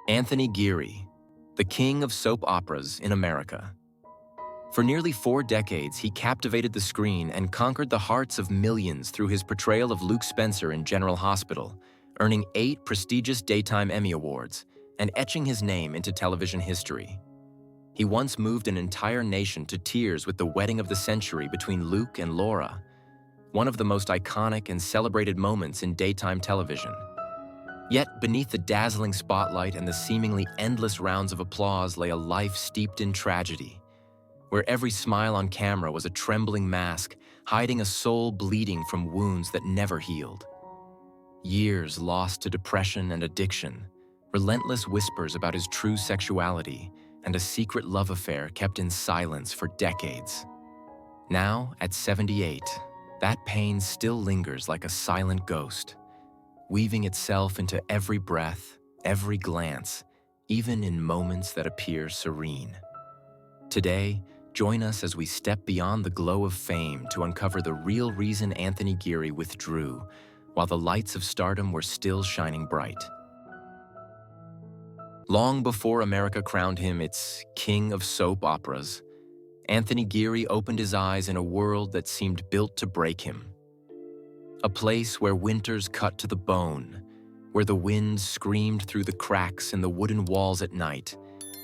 Anthony Geary, the king of soap operas in America. For nearly 4 decades, he captivated the screen and conquered the hearts of millions through his portrayal of Luke Spencer in General Hospital, earning 8 prestigious daytime Emmy Awards and etching his name into television history. He once moved an entire nation to tears with the wedding of the century between Luke and Laura, one of the most iconic and celebrated moments in daytime television. Yet, beneath the dazzling spotlight and the seemingly endless rounds of applause lay a life steeped in tragedy, where every smile on camera was a trembling mask, hiding a soul bleeding from wounds that never healed. Years lost to depression and addiction, relentless whispers about his true sexuality, and a secret love affair kept in silence for decades. Now, at 78, that pain still lingers like a silent ghost, weaving itself into every breath, every glance, even in moments that appear serene. Today, join us as we step beyond the glow of fame to uncover the real reason Anthony Geary withdrew, while the lights of stardom were still shining bright. Long before America crowned him its king of soap operas, Anthony Geary opened his eyes in a world that seemed built to break him. A place where winters cut to the bone, where the wind screamed through the cracks in the wooden walls at night,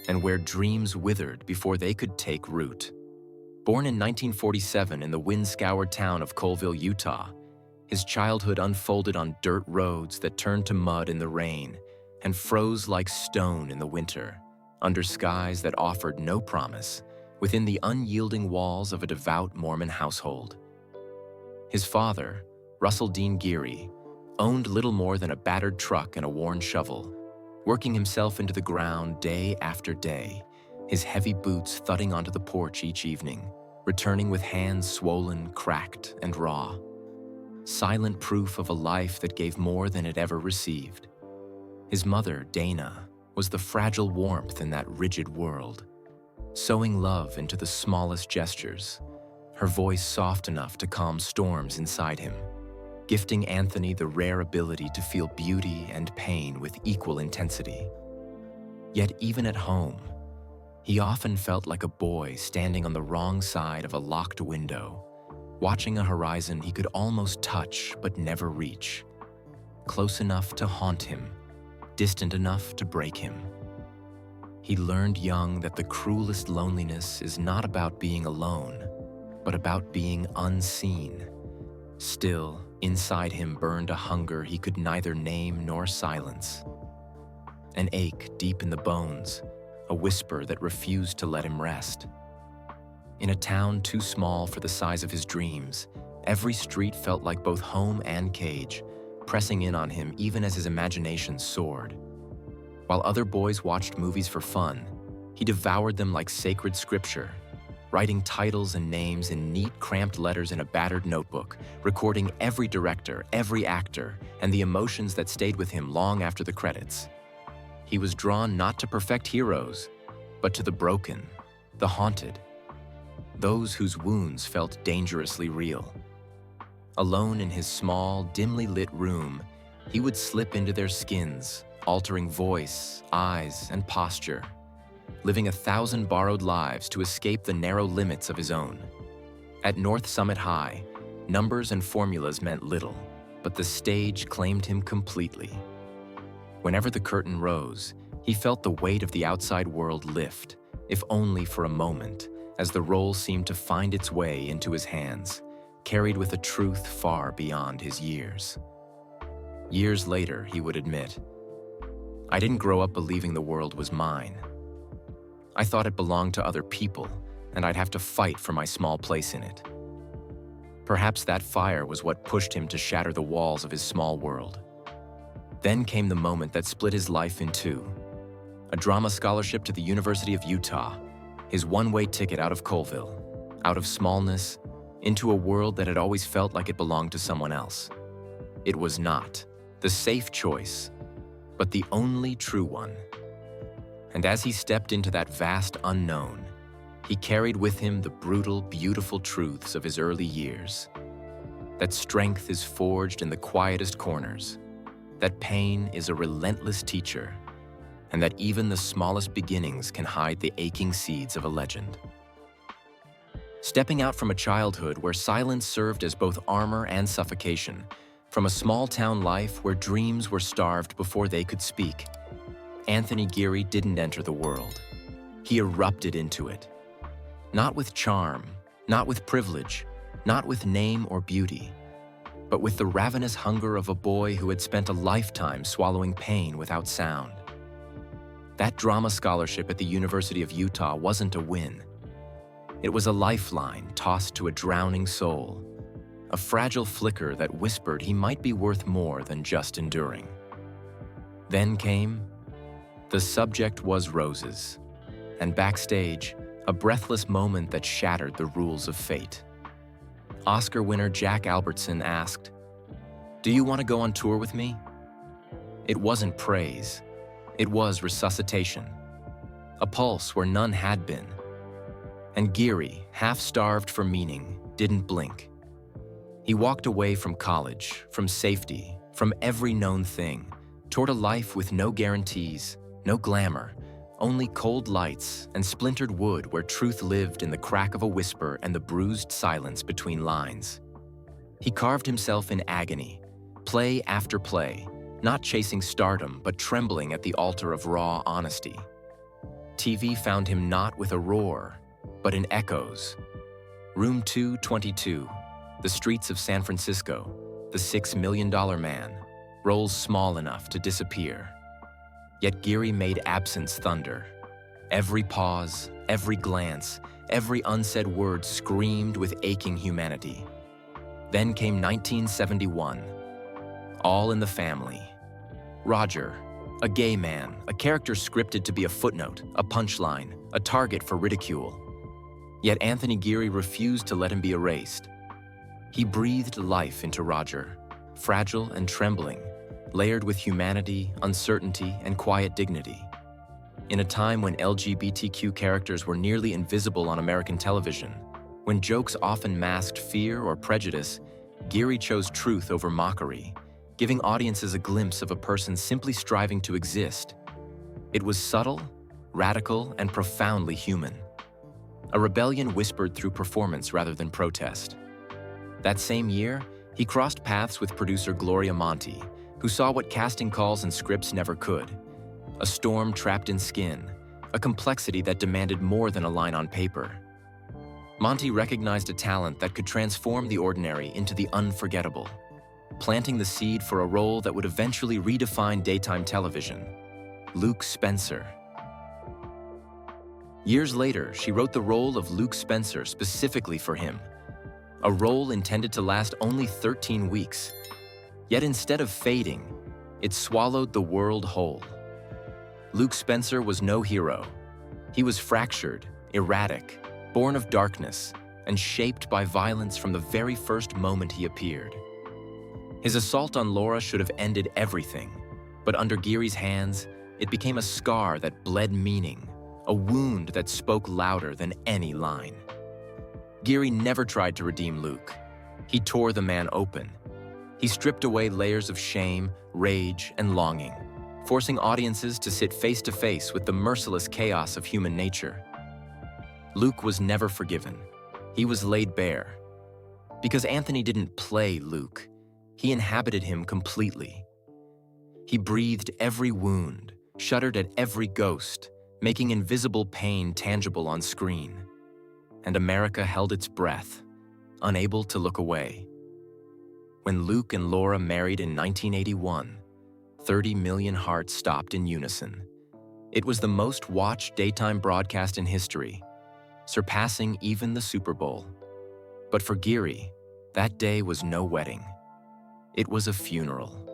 and where dreams withered before they could take root. Born in 1947 in the wind-scoured town of Colville, Utah, his childhood unfolded on dirt roads that turned to mud in the rain and froze like stone in the winter, under skies that offered no promise, within the unyielding walls of a devout Mormon household. His father, Russell Dean Geary, owned little more than a battered truck and a worn shovel, working himself into the ground day after day, his heavy boots thudding onto the porch each evening, returning with hands swollen, cracked, and raw. Silent proof of a life that gave more than it ever received. His mother, Dana, was the fragile warmth in that rigid world, sowing love into the smallest gestures, her voice soft enough to calm storms inside him, gifting Anthony the rare ability to feel beauty and pain with equal intensity. Yet even at home, he often felt like a boy standing on the wrong side of a locked window, watching a horizon he could almost touch but never reach, close enough to haunt him, distant enough to break him. He learned young that the cruelest loneliness is not about being alone, but about being unseen. Still, inside him burned a hunger he could neither name nor silence. An ache deep in the bones, a whisper that refused to let him rest. In a town too small for the size of his dreams, every street felt like both home and cage, pressing in on him even as his imagination soared. While other boys watched movies for fun, he devoured them like sacred scripture, writing titles and names in neat, cramped letters in a battered notebook, recording every director, every actor, and the emotions that stayed with him long after the credits. He was drawn not to perfect heroes, but to the broken, the haunted, those whose wounds felt dangerously real. Alone in his small, dimly lit room, he would slip into their skins, altering voice, eyes, and posture, living 1,000 borrowed lives to escape the narrow limits of his own. At North Summit High, numbers and formulas meant little, but the stage claimed him completely. Whenever the curtain rose, he felt the weight of the outside world lift, if only for a moment, as the role seemed to find its way into his hands, carried with a truth far beyond his years. Years later, he would admit, "I didn't grow up believing the world was mine. I thought it belonged to other people, and I'd have to fight for my small place in it." Perhaps that fire was what pushed him to shatter the walls of his small world. Then came the moment that split his life in two. A drama scholarship to the University of Utah, his one-way ticket out of Colville, out of smallness, into a world that had always felt like it belonged to someone else. It was not the safe choice, but the only true one. And as he stepped into that vast unknown, he carried with him the brutal, beautiful truths of his early years. That strength is forged in the quietest corners, that pain is a relentless teacher, and that even the smallest beginnings can hide the aching seeds of a legend. Stepping out from a childhood where silence served as both armor and suffocation, from a small-town life where dreams were starved before they could speak, Anthony Geary didn't enter the world. He erupted into it. Not with charm, not with privilege, not with name or beauty, but with the ravenous hunger of a boy who had spent a lifetime swallowing pain without sound. That drama scholarship at the University of Utah wasn't a win. It was a lifeline tossed to a drowning soul, a fragile flicker that whispered he might be worth more than just enduring. Then came, the subject was roses, and backstage, a breathless moment that shattered the rules of fate. Oscar winner Jack Albertson asked, "Do you want to go on tour with me?" It wasn't praise. It was resuscitation. A pulse where none had been. And Geary, half-starved for meaning, didn't blink. He walked away from college, from safety, from every known thing, toward a life with no guarantees, no glamour, only cold lights and splintered wood where truth lived in the crack of a whisper and the bruised silence between lines. He carved himself in agony, play after play, not chasing stardom but trembling at the altar of raw honesty. TV found him not with a roar, but in echoes. Room 222, the streets of San Francisco, the $6 million man, rolls small enough to disappear. Yet Geary made absence thunder. Every pause, every glance, every unsaid word screamed with aching humanity. Then came 1971. All in the Family. Roger, a gay man, a character scripted to be a footnote, a punchline, a target for ridicule. Yet Anthony Geary refused to let him be erased. He breathed life into Roger, fragile and trembling, layered with humanity, uncertainty, and quiet dignity. In a time when LGBTQ characters were nearly invisible on American television, when jokes often masked fear or prejudice, Geary chose truth over mockery, giving audiences a glimpse of a person simply striving to exist. It was subtle, radical, and profoundly human. A rebellion whispered through performance rather than protest. That same year, he crossed paths with producer Gloria Monty, who saw what casting calls and scripts never could. A storm trapped in skin, a complexity that demanded more than a line on paper. Monty recognized a talent that could transform the ordinary into the unforgettable, planting the seed for a role that would eventually redefine daytime television: Luke Spencer. Years later, she wrote the role of Luke Spencer specifically for him, a role intended to last only 13 weeks. Yet instead of fading, it swallowed the world whole. Luke Spencer was no hero. He was fractured, erratic, born of darkness, and shaped by violence from the very first moment he appeared. His assault on Laura should have ended everything, but under Geary's hands, it became a scar that bled meaning, a wound that spoke louder than any line. Geary never tried to redeem Luke. He tore the man open. He stripped away layers of shame, rage, and longing, forcing audiences to sit face to face with the merciless chaos of human nature. Luke was never forgiven. He was laid bare. Because Anthony didn't play Luke, he inhabited him completely. He breathed every wound, shuddered at every ghost, making invisible pain tangible on screen. And America held its breath, unable to look away. When Luke and Laura married in 1981, 30 million hearts stopped in unison. It was the most watched daytime broadcast in history, surpassing even the Super Bowl. But for Geary, that day was no wedding. It was a funeral.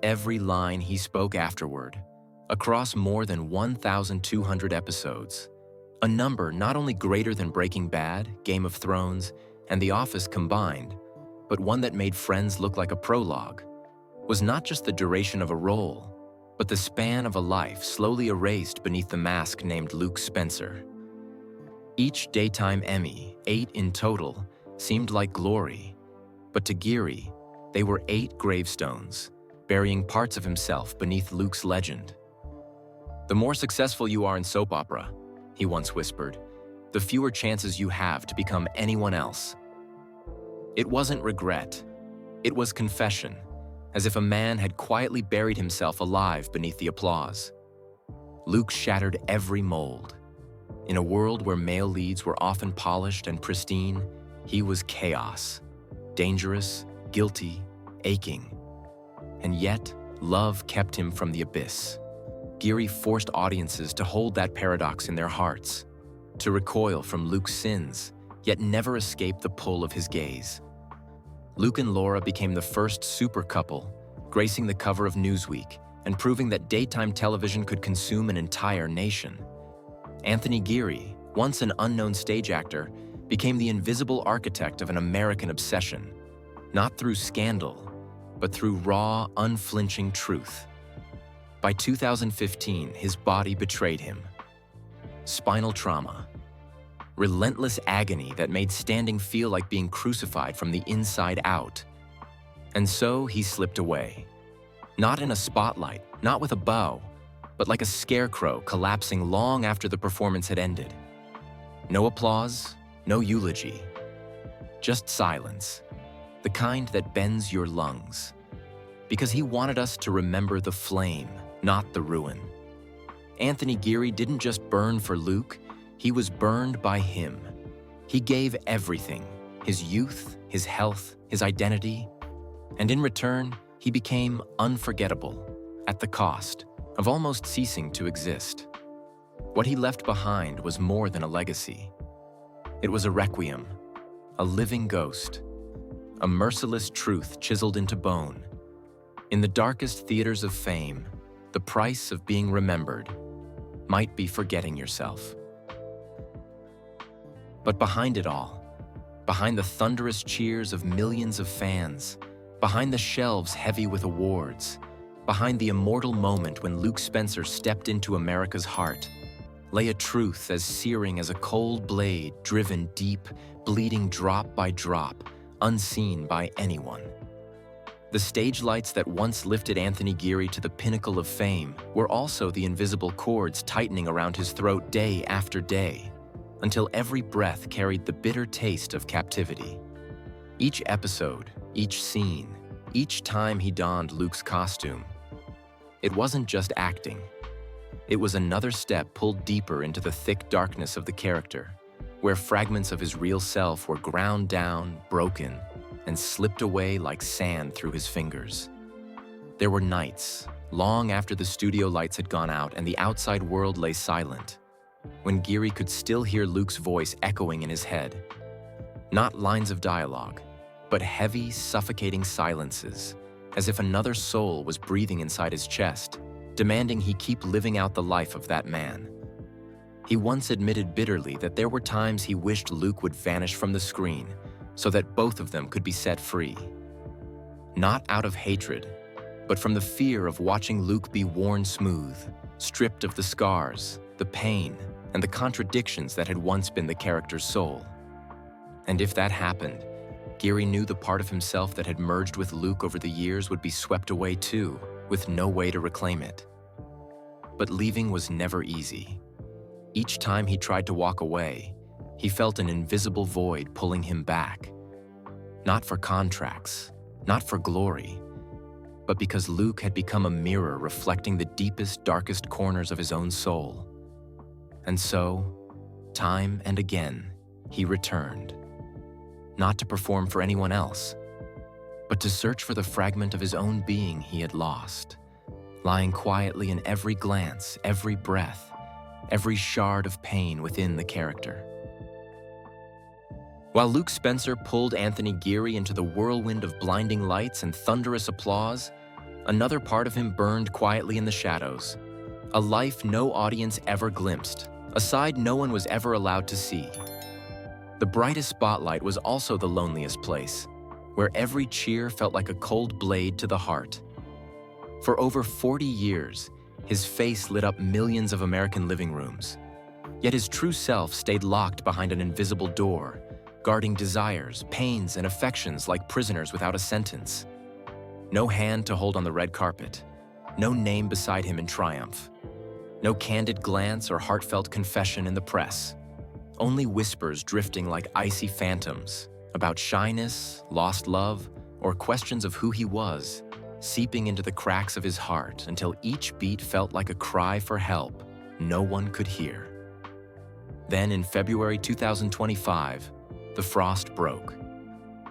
Every line he spoke afterward, across more than 1,200 episodes, a number not only greater than Breaking Bad, Game of Thrones, and The Office combined, but one that made Friends look like a prologue, was not just the duration of a role, but the span of a life slowly erased beneath the mask named Luke Spencer. Each daytime Emmy, 8 in total, seemed like glory, but to Geary, they were 8 gravestones, burying parts of himself beneath Luke's legend. "The more successful you are in soap opera," he once whispered, "the fewer chances you have to become anyone else." It wasn't regret. It was confession, as if a man had quietly buried himself alive beneath the applause. Luke shattered every mold. In a world where male leads were often polished and pristine, he was chaos, dangerous, guilty, aching. And yet, love kept him from the abyss. Geary forced audiences to hold that paradox in their hearts, to recoil from Luke's sins, yet never escape the pull of his gaze. Luke and Laura became the first super couple, gracing the cover of Newsweek and proving that daytime television could consume an entire nation. Anthony Geary, once an unknown stage actor, became the invisible architect of an American obsession, not through scandal, but through raw, unflinching truth. By 2015, his body betrayed him. Spinal trauma. Relentless agony that made standing feel like being crucified from the inside out. And so he slipped away. Not in a spotlight, not with a bow, but like a scarecrow collapsing long after the performance had ended. No applause, no eulogy. Just silence. The kind that bends your lungs. Because he wanted us to remember the flame, not the ruin. Anthony Geary didn't just burn for Luke, he was burned by him. He gave everything, his youth, his health, his identity, and in return, he became unforgettable, at the cost of almost ceasing to exist. What he left behind was more than a legacy. It was a requiem, a living ghost, a merciless truth chiseled into bone. In the darkest theaters of fame, the price of being remembered might be forgetting yourself. But behind it all, behind the thunderous cheers of millions of fans, behind the shelves heavy with awards, behind the immortal moment when Luke Spencer stepped into America's heart, lay a truth as searing as a cold blade driven deep, bleeding drop by drop, unseen by anyone. The stage lights that once lifted Anthony Geary to the pinnacle of fame were also the invisible cords tightening around his throat day after day, until every breath carried the bitter taste of captivity. Each episode, each scene, each time he donned Luke's costume, it wasn't just acting. It was another step pulled deeper into the thick darkness of the character, where fragments of his real self were ground down, broken, and slipped away like sand through his fingers. There were nights, long after the studio lights had gone out and the outside world lay silent, when Geary could still hear Luke's voice echoing in his head. Not lines of dialogue, but heavy, suffocating silences, as if another soul was breathing inside his chest, demanding he keep living out the life of that man. He once admitted bitterly that there were times he wished Luke would vanish from the screen so that both of them could be set free. Not out of hatred, but from the fear of watching Luke be worn smooth, stripped of the scars, the pain, and the contradictions that had once been the character's soul. And if that happened, Geary knew the part of himself that had merged with Luke over the years would be swept away too, with no way to reclaim it. But leaving was never easy. Each time he tried to walk away, he felt an invisible void pulling him back. Not for contracts, not for glory, but because Luke had become a mirror reflecting the deepest, darkest corners of his own soul. And so, time and again, he returned. Not to perform for anyone else, but to search for the fragment of his own being he had lost, lying quietly in every glance, every breath, every shard of pain within the character. While Luke Spencer pulled Anthony Geary into the whirlwind of blinding lights and thunderous applause, another part of him burned quietly in the shadows, a life no audience ever glimpsed, a side no one was ever allowed to see. The brightest spotlight was also the loneliest place, where every cheer felt like a cold blade to the heart. For over 40 years, his face lit up millions of American living rooms. Yet his true self stayed locked behind an invisible door, guarding desires, pains, and affections like prisoners without a sentence. No hand to hold on the red carpet, no name beside him in triumph. No candid glance or heartfelt confession in the press. Only whispers drifting like icy phantoms about shyness, lost love, or questions of who he was, seeping into the cracks of his heart until each beat felt like a cry for help no one could hear. Then in February 2025, the frost broke.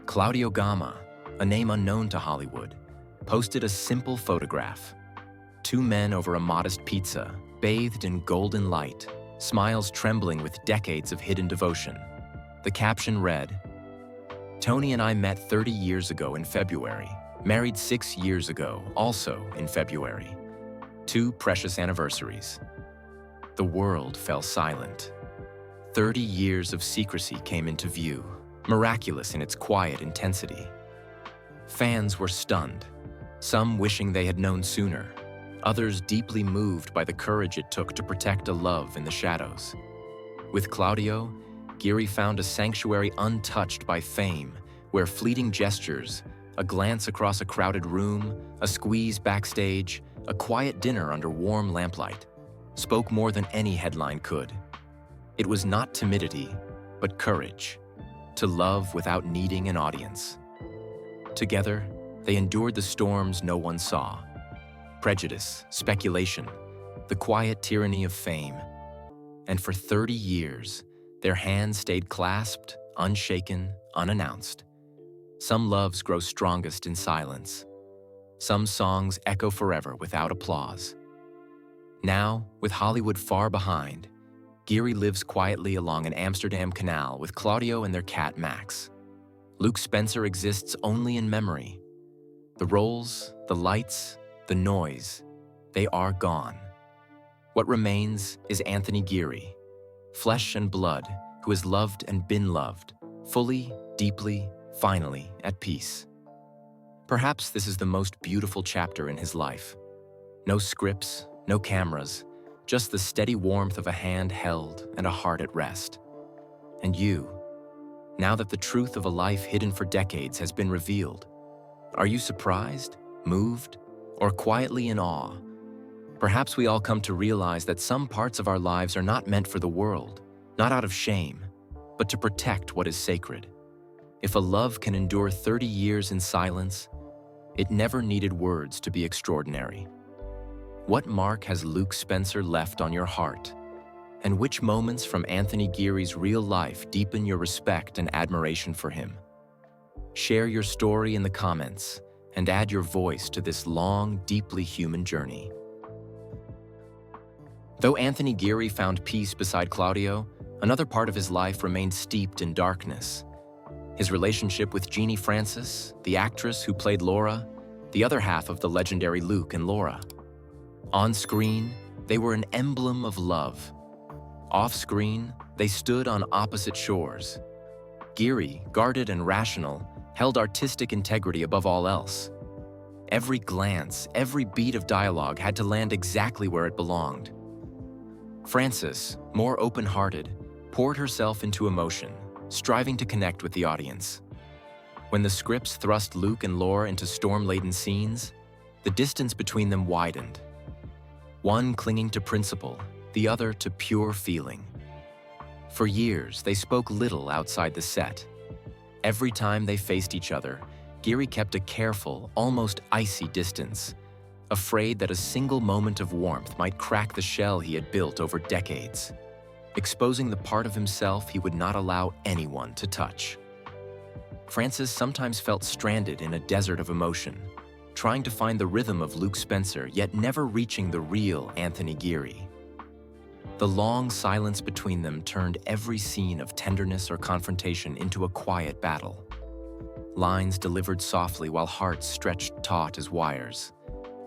Claudio Gama, a name unknown to Hollywood, posted a simple photograph. Two men over a modest pizza, bathed in golden light, smiles trembling with decades of hidden devotion. The caption read, "Tony and I met 30 years ago in February, married 6 years ago, also in February. 2 precious anniversaries." The world fell silent. 30 years of secrecy came into view, miraculous in its quiet intensity. Fans were stunned, some wishing they had known sooner, others deeply moved by the courage it took to protect a love in the shadows. With Claudio, Geary found a sanctuary untouched by fame, where fleeting gestures, a glance across a crowded room, a squeeze backstage, a quiet dinner under warm lamplight, spoke more than any headline could. It was not timidity, but courage, to love without needing an audience. Together, they endured the storms no one saw. Prejudice, speculation, the quiet tyranny of fame. And for 30 years, their hands stayed clasped, unshaken, unannounced. Some loves grow strongest in silence. Some songs echo forever without applause. Now, with Hollywood far behind, Geary lives quietly along an Amsterdam canal with Claudio and their cat Max. Luke Spencer exists only in memory. The roles, the lights, the noise, they are gone. What remains is Anthony Geary, flesh and blood, who has loved and been loved, fully, deeply, finally, at peace. Perhaps this is the most beautiful chapter in his life. No scripts, no cameras, just the steady warmth of a hand held and a heart at rest. And you, now that the truth of a life hidden for decades has been revealed, are you surprised, moved, or quietly in awe? Perhaps we all come to realize that some parts of our lives are not meant for the world, not out of shame, but to protect what is sacred. If a love can endure 30 years in silence, it never needed words to be extraordinary. What mark has Luke Spencer left on your heart? And which moments from Anthony Geary's real life deepen your respect and admiration for him? Share your story in the comments and add your voice to this long, deeply human journey. Though Anthony Geary found peace beside Claudio, another part of his life remained steeped in darkness. His relationship with Jeannie Francis, the actress who played Laura, the other half of the legendary Luke and Laura. On screen, they were an emblem of love. Off-screen, they stood on opposite shores. Geary, guarded and rational, held artistic integrity above all else. Every glance, every beat of dialogue had to land exactly where it belonged. Francis, more open-hearted, poured herself into emotion, striving to connect with the audience. When the scripts thrust Luke and Laura into storm-laden scenes, the distance between them widened. One clinging to principle, the other to pure feeling. For years, they spoke little outside the set. Every time they faced each other, Geary kept a careful, almost icy distance, afraid that a single moment of warmth might crack the shell he had built over decades, exposing the part of himself he would not allow anyone to touch. Francis sometimes felt stranded in a desert of emotion, trying to find the rhythm of Luke Spencer, yet never reaching the real Anthony Geary. The long silence between them turned every scene of tenderness or confrontation into a quiet battle. Lines delivered softly while hearts stretched taut as wires.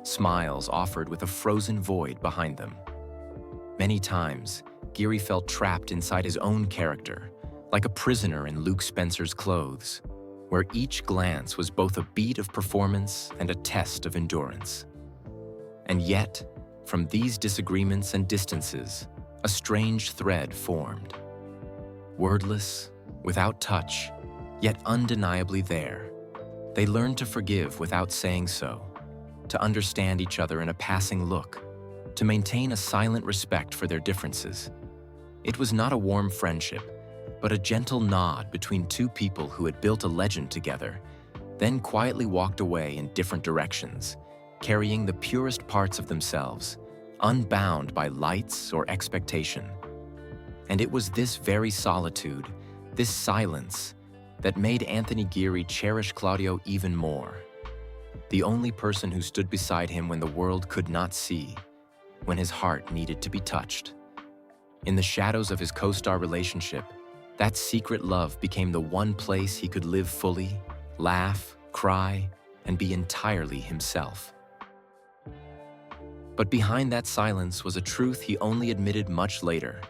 Smiles offered with a frozen void behind them. Many times, Geary felt trapped inside his own character, like a prisoner in Luke Spencer's clothes, where each glance was both a beat of performance and a test of endurance. And yet, from these disagreements and distances, a strange thread formed. Wordless, without touch, yet undeniably there, they learned to forgive without saying so, to understand each other in a passing look, to maintain a silent respect for their differences. It was not a warm friendship, but a gentle nod between two people who had built a legend together, then quietly walked away in different directions, carrying the purest parts of themselves, unbound by lights or expectation. And it was this very solitude, this silence, that made Anthony Geary cherish Claudio even more. The only person who stood beside him when the world could not see, when his heart needed to be touched. In the shadows of his co-star relationship, that secret love became the one place he could live fully, laugh, cry, and be entirely himself. But behind that silence was a truth he only admitted much later.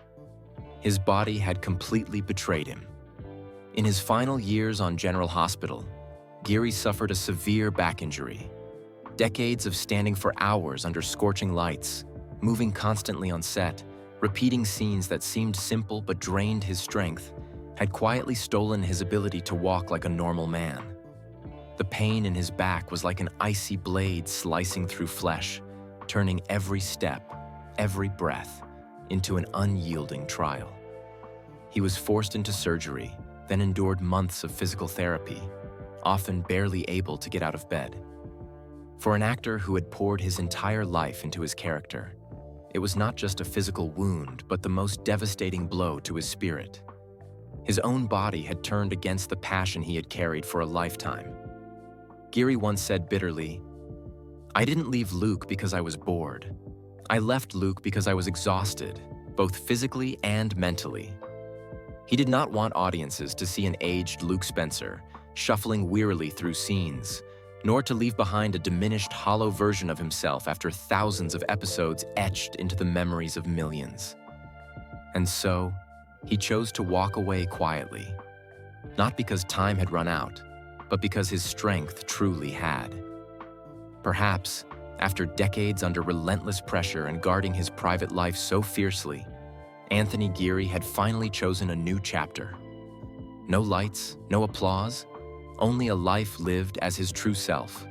His body had completely betrayed him. In his final years on General Hospital, Geary suffered a severe back injury. Decades of standing for hours under scorching lights, moving constantly on set, repeating scenes that seemed simple but drained his strength, had quietly stolen his ability to walk like a normal man. The pain in his back was like an icy blade slicing through flesh, turning every step, every breath, into an unyielding trial. He was forced into surgery, then endured months of physical therapy, often barely able to get out of bed. For an actor who had poured his entire life into his character, it was not just a physical wound, but the most devastating blow to his spirit. His own body had turned against the passion he had carried for a lifetime. Geary once said bitterly, "I didn't leave Luke because I was bored. I left Luke because I was exhausted, both physically and mentally." He did not want audiences to see an aged Luke Spencer shuffling wearily through scenes, nor to leave behind a diminished, hollow version of himself after thousands of episodes etched into the memories of millions. And so, he chose to walk away quietly, not because time had run out, but because his strength truly had. Perhaps, after decades under relentless pressure and guarding his private life so fiercely, Anthony Geary had finally chosen a new chapter. No lights, no applause, only a life lived as his true self.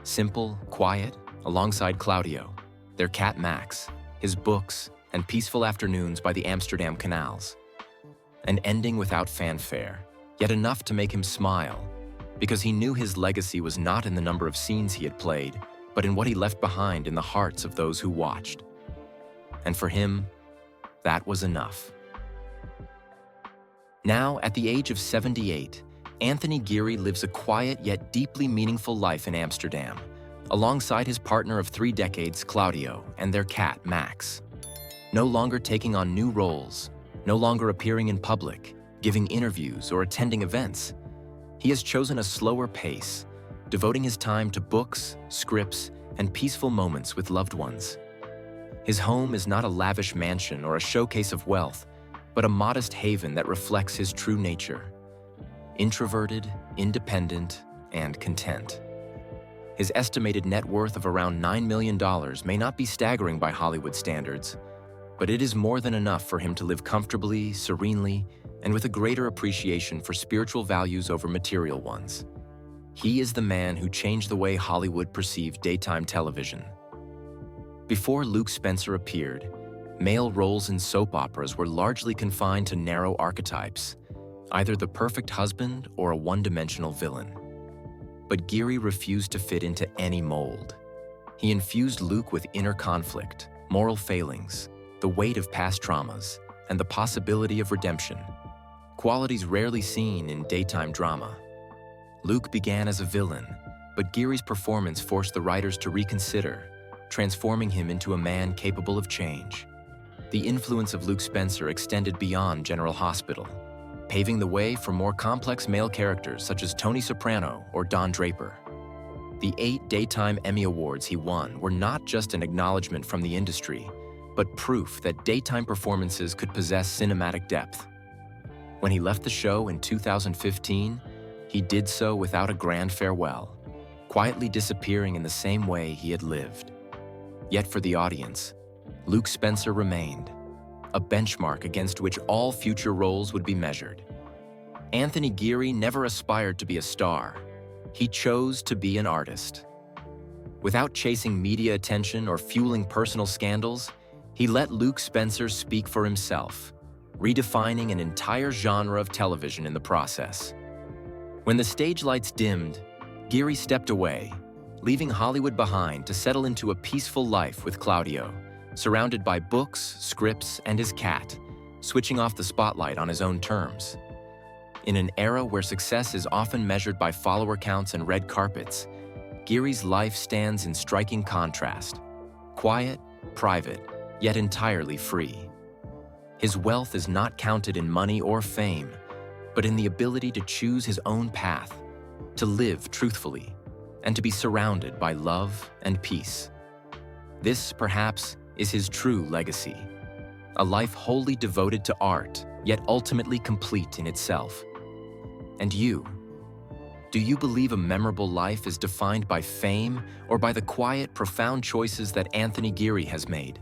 Simple, quiet, alongside Claudio, their cat Max, his books, and peaceful afternoons by the Amsterdam canals. An ending without fanfare, yet enough to make him smile, because he knew his legacy was not in the number of scenes he had played, but in what he left behind in the hearts of those who watched. And for him, that was enough. Now, at the age of 78, Anthony Geary lives a quiet yet deeply meaningful life in Amsterdam, alongside his partner of 3 decades, Claudio, and their cat, Max. No longer taking on new roles, no longer appearing in public, giving interviews, or attending events. He has chosen a slower pace, devoting his time to books, scripts, and peaceful moments with loved ones. His home is not a lavish mansion or a showcase of wealth, but a modest haven that reflects his true nature. Introverted, independent, and content. His estimated net worth of around $9 million may not be staggering by Hollywood standards, but it is more than enough for him to live comfortably, serenely, and with a greater appreciation for spiritual values over material ones. He is the man who changed the way Hollywood perceived daytime television. Before Luke Spencer appeared, male roles in soap operas were largely confined to narrow archetypes, either the perfect husband or a one-dimensional villain. But Geary refused to fit into any mold. He infused Luke with inner conflict, moral failings, the weight of past traumas, and the possibility of redemption, qualities rarely seen in daytime drama. Luke began as a villain, but Geary's performance forced the writers to reconsider, transforming him into a man capable of change. The influence of Luke Spencer extended beyond General Hospital, paving the way for more complex male characters such as Tony Soprano or Don Draper. The 8 daytime Emmy Awards he won were not just an acknowledgement from the industry, but proof that daytime performances could possess cinematic depth. When he left the show in 2015, he did so without a grand farewell, quietly disappearing in the same way he had lived. Yet for the audience, Luke Spencer remained, a benchmark against which all future roles would be measured. Anthony Geary never aspired to be a star. He chose to be an artist. Without chasing media attention or fueling personal scandals, he let Luke Spencer speak for himself, redefining an entire genre of television in the process. When the stage lights dimmed, Geary stepped away, leaving Hollywood behind to settle into a peaceful life with Claudio, surrounded by books, scripts, and his cat, switching off the spotlight on his own terms. In an era where success is often measured by follower counts and red carpets, Geary's life stands in striking contrast. Quiet, private, yet entirely free. His wealth is not counted in money or fame, but in the ability to choose his own path, to live truthfully, and to be surrounded by love and peace. This, perhaps, is his true legacy. A life wholly devoted to art, yet ultimately complete in itself. And you? Do you believe a memorable life is defined by fame or by the quiet, profound choices that Anthony Geary has made?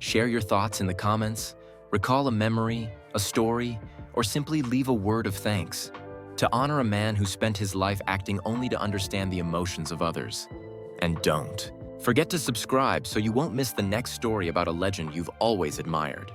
Share your thoughts in the comments, recall a memory, a story, or simply leave a word of thanks to honor a man who spent his life acting only to understand the emotions of others. And don't forget to subscribe so you won't miss the next story about a legend you've always admired.